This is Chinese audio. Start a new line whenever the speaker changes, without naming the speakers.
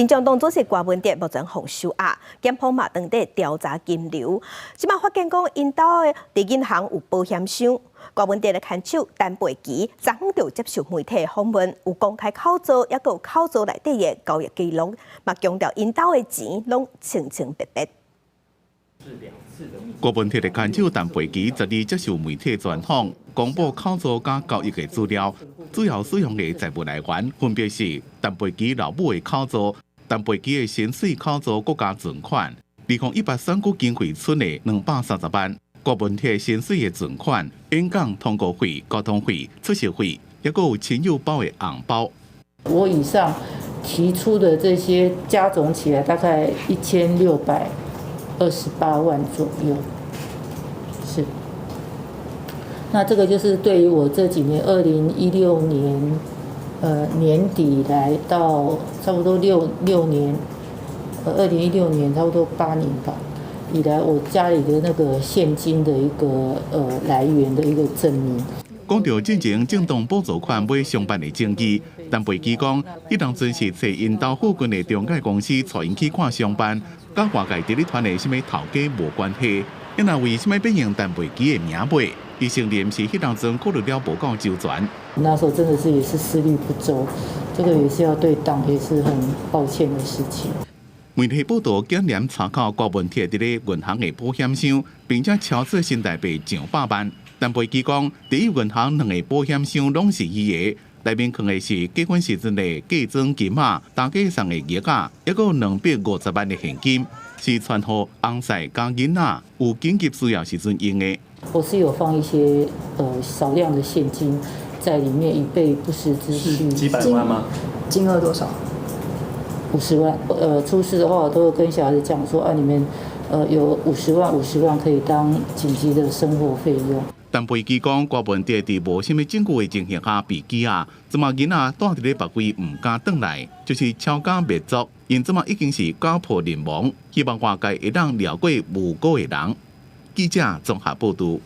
民众党主席郭文哲目前防收押，检方嘛当地调查金流。即马发现讲，因兜的伫银行有保险箱。郭文哲的看守陈培基昨昏就接受媒体访问，有公开口座，也有口座内底的交易记录，嘛强调因兜的钱拢清清白白。
郭文哲的看守陈培基12接受媒体专访，公布口座加交易的资料，主要使用的财务来源分别是陈培基老母的口座、陈培基的薪水口座国家存款、2018选举经费存的230万，郭文哲薪水的存款、演讲通告费、交通费、出席费，也有亲友包的红包。
我以上提出的这些加总起来，大概1628万左右，是。那这个就是对于我这几年，2016年年底来到差不多6年，2016年差不多8年吧，以来我家里的那个现金的一个来源的一个证明。
讲到进前政党补助款买上班的争议，陈培基讲，伊当阵是找因兜附近的中介公司带因去看上班，甲外界伫咧传的什么头家无关系。因若为什么变用陈培基的名买？伊承认是迄当阵考虑了无够周全。
那时候真的是也是思虑不周，这个也是要对党也是很抱歉的事情。
媒体报道，检验查考郭文哲伫咧银行的保险箱，并且超出新台币上百万。陈培基讲，第一银行2个保险箱拢是伊的，内面藏的是结婚时阵的嫁妆金啊、大家送的玉啊，还有250万的现金，是传予翁婿加囡仔有紧急需要时阵用的。
我是有放一些少量的现金在里面，以备不时之需。
几百万吗？
金额多少
？50万。出事的话，我都会跟小孩子讲说，啊，你们有50万可以当紧急的生活费用。
陈培基讲，郭文哲伫无什么证据的情形下被羁押，即马囡仔住伫咧别位唔敢转来，就是抄家灭族。因即马已经是家破人亡，希望外界会当了解无辜的人。记者综合报道。